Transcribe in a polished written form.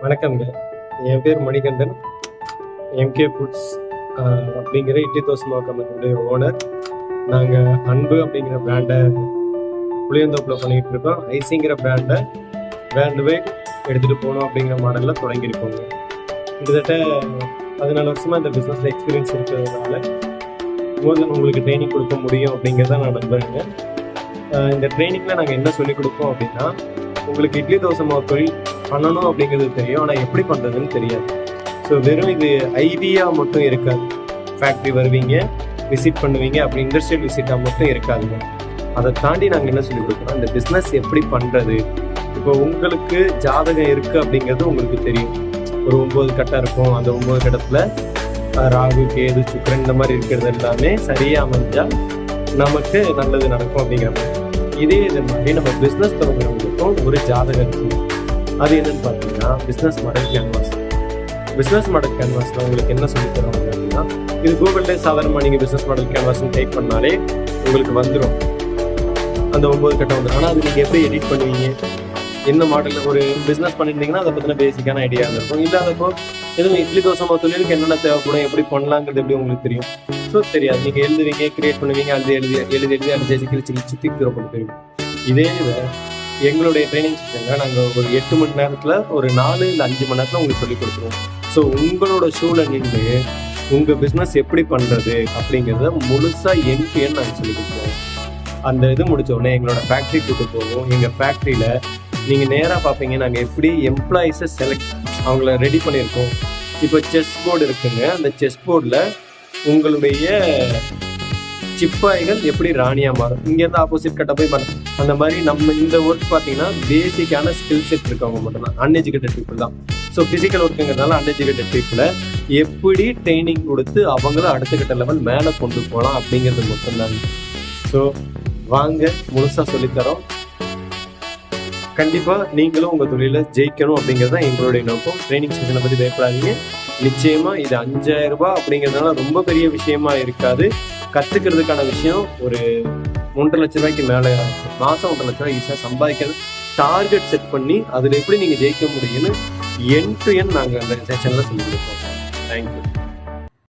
வணக்கம்ங்க. என் பேர் Manikandan. MK foods அப்படிங்கிற இட்லி தோசை மாவு கம்பெனியுடைய ஓனர். நாங்கள் அன்பு அப்படிங்கிற பிராண்டை புளியந்தோப்பில் பண்ணிகிட்டு இருக்கோம். ஐசிங்கிற பிராண்டை வேர்ல்டு வைட் எடுத்துகிட்டு போகணும் அப்படிங்கிற மாடலில் தொடங்கியிருக்கோங்க. கிட்டத்தட்ட 14 வருஷமாக இந்த பிஸ்னஸில் எக்ஸ்பீரியன்ஸ் இருக்கிறதுனால உங்களுக்கு ட்ரைனிங் கொடுக்க முடியும் அப்படிங்கிறத நான் நம்புகிறேங்க. இந்த ட்ரைனிங்கில் நாங்கள் என்ன சொல்லிக் கொடுப்போம் அப்படின்னா, உங்களுக்கு இட்லி தோசை மாவு தொழில் பண்ணணும் அப்படிங்கிறது தெரியும், ஆனால் எப்படி பண்ணுறதுன்னு தெரியாது. ஸோ வெறும் இது ஐடியா மட்டும் இருக்காது. ஃபேக்ட்ரி வருவீங்க, விசிட் பண்ணுவீங்க, அப்படி இண்டஸ்ட்ரியல் விசிட்டாக மட்டும் இருக்காதுங்க. அதை தாண்டி நாங்கள் என்ன சொல்லிக் கொடுக்குறோம், இந்த பிஸ்னஸ் எப்படி பண்ணுறது. இப்போ உங்களுக்கு ஜாதகம் இருக்குது அப்படிங்கிறது உங்களுக்கு தெரியும். ஒரு 9 கட்டம் இருக்கும். அந்த 9 கட்டத்தில் ராகு, கேது, சுக்கிரன் இந்த மாதிரி இருக்கிறது எல்லாமே சரியாக அமைஞ்சால் நமக்கு நல்லது நடக்கும் அப்படிங்கிற மாதிரி. இது மாதிரி நம்ம பிஸ்னஸ் தொடங்குறவங்களுக்கும் ஒரு ஜாதகம் இருக்குது. அது என்னன்னு பார்த்தீங்கன்னா business model canvas. Business model கேன்வாஸில் உங்களுக்கு என்ன சொல்லி தருவாங்க அப்படின்னா, இது கூகுளில் சாதாரணமாக நீங்கள் பிஸ்னஸ் மாடல் கேன்வாஸ்ன்னு டைப் பண்ணாலே உங்களுக்கு வந்துடும். அந்த 9 கட்டம் வந்துடும். ஆனால் அது நீங்கள் எப்படி எடிட் பண்ணுவீங்க, என்ன மாடலில் ஒரு பிஸ்னஸ் பண்ணியிருந்தீங்கன்னா அதை பற்றின பேசிக்கான ஐடியா இருக்கும். இல்லாதப்போ எதுவும் இட்லி தோசை மாவு தொழிலுக்கு என்னென்ன தேவைப்படும், எப்படி பண்ணலாங்கிறது எப்படி உங்களுக்கு தெரியும். ஸோ தெரியாது. நீங்கள் எழுதுவீங்க, கிரியேட் பண்ணுவீங்க, எழுதி அடிச்சு கிழிச்சு திக்கிற போட்டு தெரியும். இதே இதை எங்களுடைய ட்ரைனிங் செஷனில் நாங்கள் ஒரு 8 மணி நேரத்தில் ஒரு 4 இல்லை 5 மணி நேரத்தில் உங்களுக்கு சொல்லிக் கொடுத்துருவோம். ஸோ உங்களோட ஷூவில் நின்று உங்கள் பிஸ்னஸ் எப்படி பண்ணுறது அப்படிங்கிறத முழுசாக என் நாங்கள் சொல்லிக் கொடுத்துருவோம். அந்த இது முடிச்ச உடனே எங்களோட ஃபேக்ட்ரி கூட்டு போவோம். எங்கள் ஃபேக்ட்ரியில் நீங்கள் நேராக பார்ப்பீங்க நாங்கள் எப்படி எம்ப்ளாயீஸை அவங்கள ரெடி பண்ணியிருக்கோம். இப்போ செஸ் போர்டு இருக்குங்க. அந்த செஸ் போர்டில் உங்களுடைய சிப்பாய்கள் எப்படி ராணியாக மாறும், இங்கேருந்து ஆப்போசிட் கட்ட போய் மாறும். அந்த மாதிரி நம்ம இந்த ஒர்க் பார்த்தீங்கன்னா பேசிக்கான ஸ்கில் செட் இருக்கவங்க மட்டும்தான், அன்எஜுகேட்டட் பீப்புள் தான். ஸோ ஃபிசிக்கல் ஒர்க்குங்கிறதுனால அன்எஜுகேட்டட் பீப்புளை எப்படி ட்ரைனிங் கொடுத்து அவங்கள அடுத்த கட்ட லெவல் மேலே கொண்டு போகலாம் அப்படிங்கிறது மட்டும்தாங்க. ஸோ வாங்க முழுசாக சொல்லித்தரோம். கண்டிப்பாக நீங்களும் உங்கள் தொழிலில் ஜெயிக்கணும் அப்படிங்கிறது தான் எங்களுடைய நோக்கம். ட்ரைனிங் செஷனை பற்றி பயப்படாதீங்க. நிச்சயமாக இது 5000 ரூபாய் அப்படிங்கிறதுனால ரொம்ப பெரிய விஷயமா இருக்காது. கற்றுக்கிறதுக்கான விஷயம் ஒரு 1.5 லட்ச ரூபாய்க்கு மேலே மாதம் 1.5 லட்ச ரூபாய் ஈஸியாக சம்பாதிக்கிறது. டார்கெட் செட் பண்ணி அதில் எப்படி நீங்கள் ஜெயிக்க முடியும்னு என் டு என் நாங்கள் அந்த செஷனில் சொல்லி கொடுப்போம். தேங்க்யூ.